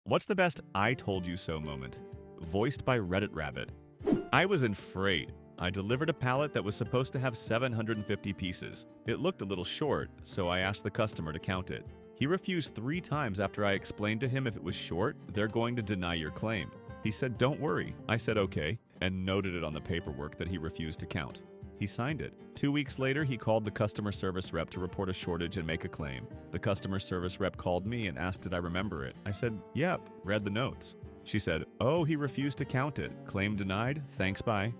What's the best "I told you so" moment? Voiced by Reddit Rabbit. I was in freight. I delivered a pallet that was supposed to have 750 pieces. It looked a little short, so I asked the customer to count it. He refused 3 times after I explained to him if it was short, they're going to deny your claim. He said, "Don't worry." I said, "Okay," and noted it on the paperwork that he refused to count. He signed it. 2 weeks later, he called the customer service rep to report a shortage and make a claim. The customer service rep called me and asked did I remember it. I said, "Yep," read the notes. She said, "Oh, he refused to count it. Claim denied. Thanks, bye."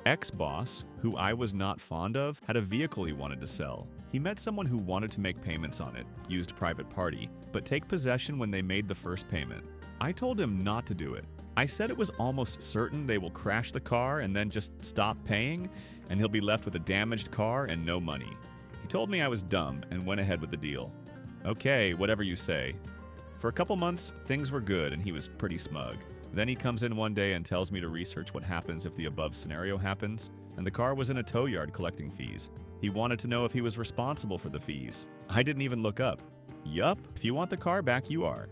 Ex-boss, who I was not fond of, had a vehicle he wanted to sell. He met someone who wanted to make payments on it, used private party, but take possession when they made the first payment. I told him not to do it. I said it was almost certain they will crash the car and then just stop paying, and he'll be left with a damaged car and no money. He told me I was dumb and went ahead with the deal. Okay, whatever you say. For a couple months, things were good and he was pretty smug. Then he comes in one day and tells me to research what happens if the above scenario happens, and the car was in a tow yard collecting fees. He wanted to know if he was responsible for the fees. I didn't even look up. Yup, if you want the car back, you are.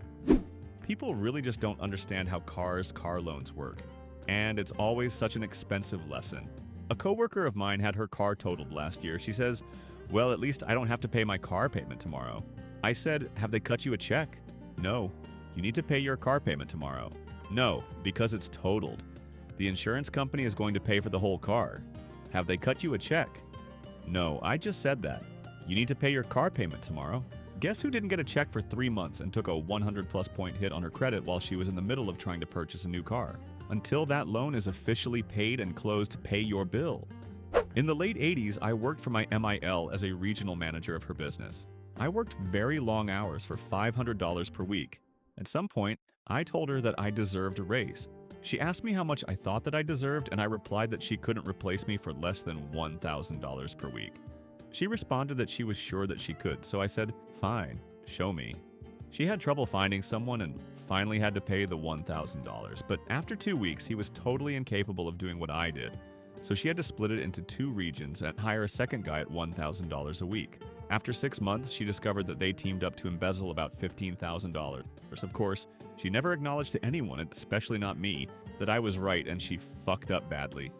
People really just don't understand how car loans work, and it's always such an expensive lesson. A coworker of mine had her car totaled last year. She says, "Well, at least I don't have to pay my car payment tomorrow." I said, "Have they cut you a check?" "No, you need to pay your car payment tomorrow." "No, because it's totaled. The insurance company is going to pay for the whole car." "Have they cut you a check?" "No, I just said that. You need to pay your car payment tomorrow." Guess who didn't get a check for 3 months and took a 100+ point hit on her credit while she was in the middle of trying to purchase a new car? Until that loan is officially paid and closed, pay your bill. In the late 80s, I worked for my MIL as a regional manager of her business. I worked very long hours for $500 per week. At some point, I told her that I deserved a raise. She asked me how much I thought that I deserved, and I replied that she couldn't replace me for less than $1,000 per week. She responded that she was sure that she could, so I said, "Fine, show me." She had trouble finding someone and finally had to pay the $1,000, but after 2 weeks, he was totally incapable of doing what I did. So she had to split it into 2 regions and hire a second guy at $1,000 a week. After 6 months, she discovered that they teamed up to embezzle about $15,000. Of course, she never acknowledged to anyone, especially not me, that I was right and she fucked up badly.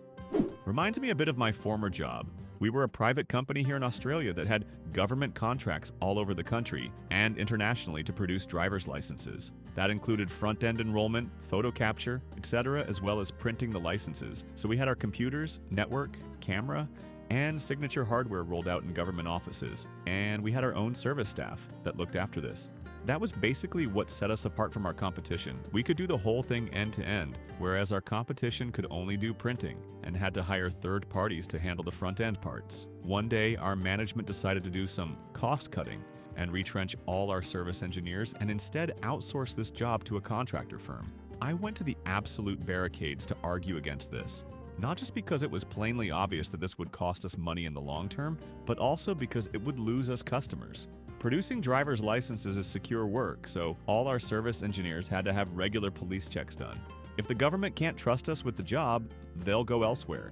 Reminds me a bit of my former job. We were a private company here in Australia that had government contracts all over the country and internationally to produce driver's licenses. That included front-end enrollment, photo capture, etc., as well as printing the licenses. So we had our computers, network, camera, and signature hardware rolled out in government offices. And we had our own service staff that looked after this. That was basically what set us apart from our competition. We could do the whole thing end to end, whereas our competition could only do printing and had to hire third parties to handle the front end parts. One day, our management decided to do some cost cutting and retrench all our service engineers and instead outsource this job to a contractor firm. I went to the absolute barricades to argue against this. Not just because it was plainly obvious that this would cost us money in the long term, but also because it would lose us customers. Producing driver's licenses is secure work, so all our service engineers had to have regular police checks done. If the government can't trust us with the job, they'll go elsewhere.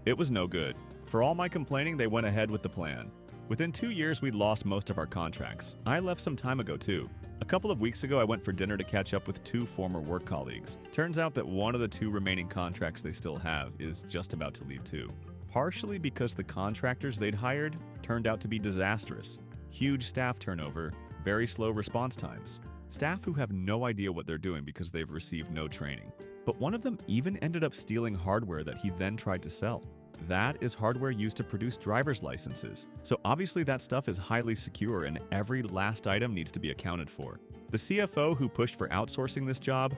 It was no good. For all my complaining, they went ahead with the plan. Within 2 years, we'd lost most of our contracts. I left some time ago too. A couple of weeks ago, I went for dinner to catch up with 2 former work colleagues. Turns out that one of the 2 remaining contracts they still have is just about to leave too. Partially because the contractors they'd hired turned out to be disastrous. Huge staff turnover, very slow response times. Staff who have no idea what they're doing because they've received no training. But one of them even ended up stealing hardware that he then tried to sell. That is hardware used to produce driver's licenses. So obviously that stuff is highly secure and every last item needs to be accounted for. The CFO who pushed for outsourcing this job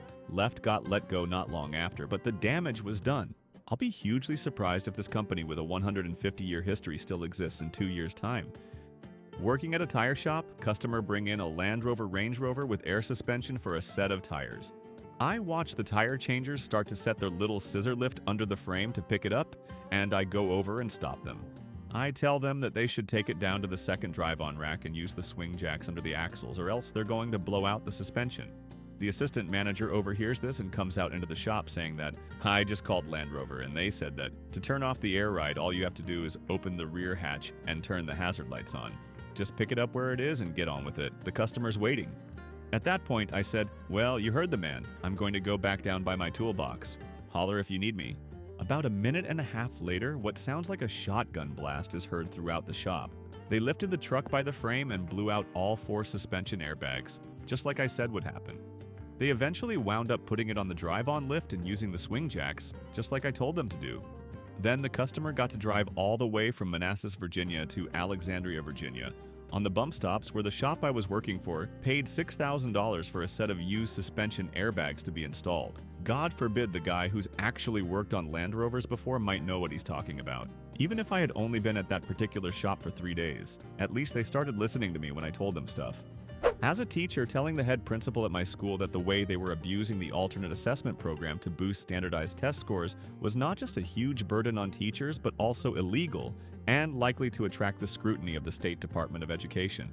got let go not long after, but the damage was done. I'll be hugely surprised if this company with a 150-year history still exists in 2 years' time. Working at a tire shop, customer bring in a Land Rover Range Rover with air suspension for a set of tires. I watch the tire changers start to set their little scissor lift under the frame to pick it up, and I go over and stop them. I tell them that they should take it down to the second drive-on rack and use the swing jacks under the axles, or else they're going to blow out the suspension. The assistant manager overhears this and comes out into the shop saying that, "I just called Land Rover and they said that to turn off the air ride, all you have to do is open the rear hatch and turn the hazard lights on. Just pick it up where it is and get on with it. The customer's waiting." At that point, I said, "Well, you heard the man. I'm going to go back down by my toolbox. Holler if you need me." About a minute and a half later, what sounds like a shotgun blast is heard throughout the shop. They lifted the truck by the frame and blew out all 4 suspension airbags, just like I said would happen. They eventually wound up putting it on the drive-on lift and using the swing jacks, just like I told them to do. Then the customer got to drive all the way from Manassas, Virginia to Alexandria, Virginia. On the bump stops where the shop I was working for paid $6,000 for a set of used suspension airbags to be installed. God forbid the guy who's actually worked on Land Rovers before might know what he's talking about. Even if I had only been at that particular shop for 3 days, at least they started listening to me when I told them stuff. As a teacher, telling the head principal at my school that the way they were abusing the alternate assessment program to boost standardized test scores was not just a huge burden on teachers, but also illegal and likely to attract the scrutiny of the State Department of Education.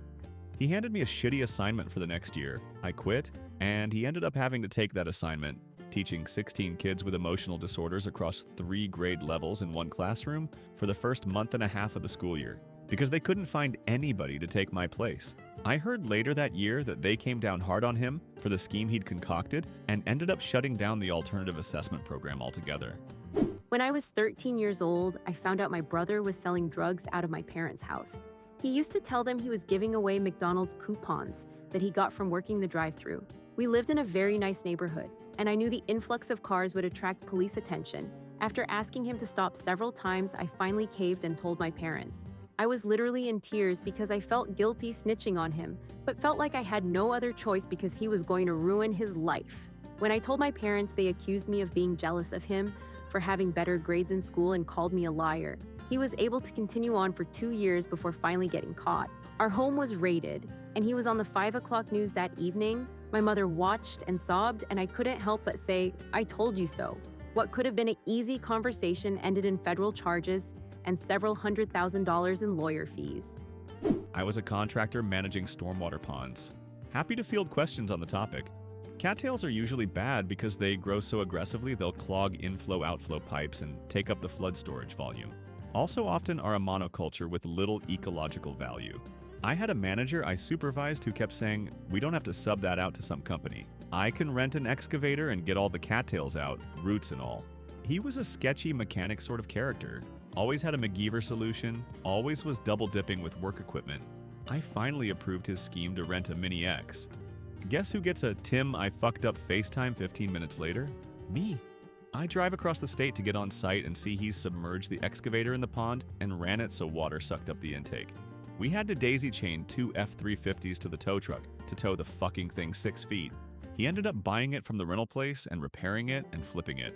He handed me a shitty assignment for the next year. I quit, and he ended up having to take that assignment, teaching 16 kids with emotional disorders across 3 grade levels in one classroom for the first month and a half of the school year, because they couldn't find anybody to take my place. I heard later that year that they came down hard on him for the scheme he'd concocted and ended up shutting down the alternative assessment program altogether. When I was 13 years old, I found out my brother was selling drugs out of my parents' house. He used to tell them he was giving away McDonald's coupons that he got from working the drive-thru. We lived in a very nice neighborhood, and I knew the influx of cars would attract police attention. After asking him to stop several times, I finally caved and told my parents. I was literally in tears because I felt guilty snitching on him, but felt like I had no other choice because he was going to ruin his life. When I told my parents, they accused me of being jealous of him for having better grades in school and called me a liar. He was able to continue on for 2 years before finally getting caught. Our home was raided, and he was on the 5 o'clock news that evening. My mother watched and sobbed, and I couldn't help but say, "I told you so." What could have been an easy conversation ended in federal charges and several $100,000 in lawyer fees. I was a contractor managing stormwater ponds. Happy to field questions on the topic. Cattails are usually bad because they grow so aggressively they'll clog inflow-outflow pipes and take up the flood storage volume. Also often are a monoculture with little ecological value. I had a manager I supervised who kept saying, "We don't have to sub that out to some company. I can rent an excavator and get all the cattails out, roots and all." He was a sketchy mechanic sort of character. Always had a MacGyver solution, always was double-dipping with work equipment. I finally approved his scheme to rent a Mini X. Guess who gets a "Tim, I fucked up" FaceTime 15 minutes later? Me. I drive across the state to get on site and see he's submerged the excavator in the pond and ran it so water sucked up the intake. We had to daisy chain 2 F-350s to the tow truck to tow the fucking thing 6 feet. He ended up buying it from the rental place and repairing it and flipping it.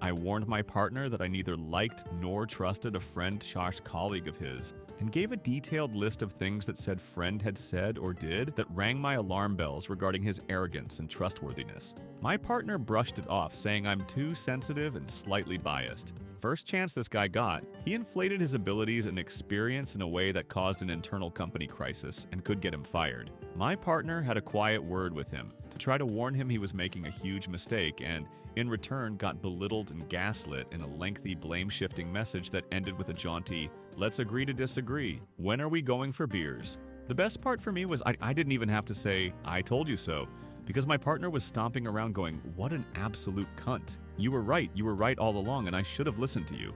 I warned my partner that I neither liked nor trusted a friend/colleague of his, and gave a detailed list of things that said friend had said or did that rang my alarm bells regarding his arrogance and trustworthiness. My partner brushed it off, saying I'm too sensitive and slightly biased. First chance this guy got, he inflated his abilities and experience in a way that caused an internal company crisis and could get him fired. My partner had a quiet word with him to try to warn him he was making a huge mistake and, in return, got belittled and gaslit in a lengthy blame-shifting message that ended with a jaunty, "Let's agree to disagree. When are we going for beers?" The best part for me was I didn't even have to say, "I told you so," because my partner was stomping around going, "What an absolute cunt. You were right all along, and I should have listened to you."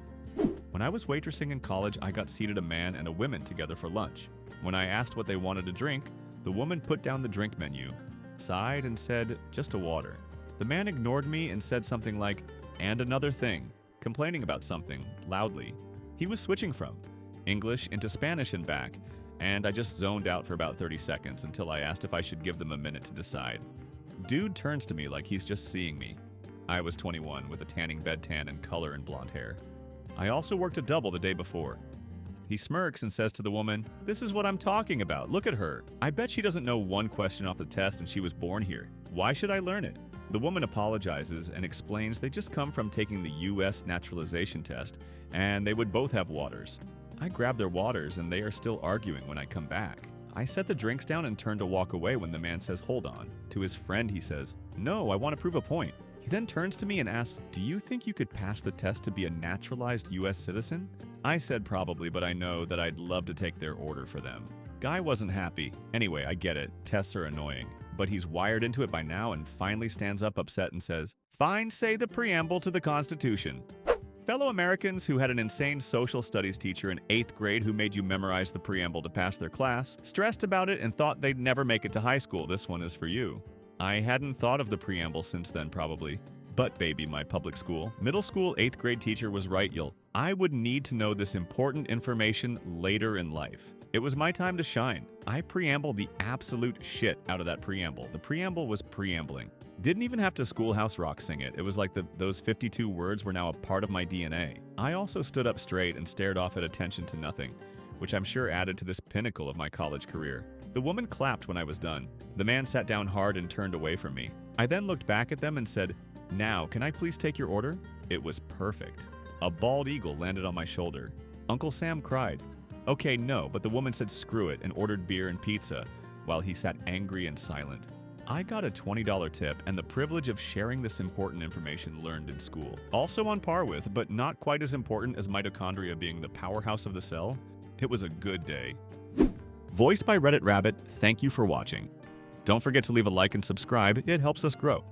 When I was waitressing in college, I got seated a man and a woman together for lunch. When I asked what they wanted to drink, the woman put down the drink menu, sighed, and said, "Just a water." The man ignored me and said something like, "And another thing," complaining about something, loudly. He was switching from English into Spanish and back, and I just zoned out for about 30 seconds until I asked if I should give them a minute to decide. Dude turns to me like he's just seeing me. I was 21 with a tanning bed tan and color and blonde hair. I also worked a double the day before. He smirks and says to the woman, "This is what I'm talking about. Look at her. I bet she doesn't know one question off the test and she was born here. Why should I learn it?" The woman apologizes and explains they just come from taking the U.S. naturalization test and they would both have waters. I grab their waters and they are still arguing when I come back. I set the drinks down and turn to walk away when the man says, "Hold on." To his friend he says, "No, I want to prove a point." He then turns to me and asks, "Do you think you could pass the test to be a naturalized U.S. citizen?" I said probably, but I know that I'd love to take their order for them. Guy wasn't happy. Anyway, I get it. Tests are annoying. but he's wired into it by now and finally stands up upset and says, "Fine, say the preamble to the Constitution." Fellow Americans who had an insane social studies teacher in 8th grade who made you memorize the preamble to pass their class, stressed about it and thought they'd never make it to high school, this one is for you. I hadn't thought of the preamble since then probably. But baby, my public school, middle school 8th grade teacher was right, I would need to know this important information later in life. It was my time to shine. I preambled the absolute shit out of that preamble. The preamble was preambling. Didn't even have to Schoolhouse Rock sing it. It was like those 52 words were now a part of my DNA. I also stood up straight and stared off at attention to nothing, which I'm sure added to this pinnacle of my college career. The woman clapped when I was done. The man sat down hard and turned away from me. I then looked back at them and said, "Now, can I please take your order?" It was perfect. A bald eagle landed on my shoulder. Uncle Sam cried. Okay, no, but the woman said screw it and ordered beer and pizza, while he sat angry and silent. I got a $20 tip and the privilege of sharing this important information learned in school. Also on par with, but not quite as important as mitochondria being the powerhouse of the cell, it was a good day. Voiced by Reddit Rabbit, thank you for watching. Don't forget to leave a like and subscribe, it helps us grow.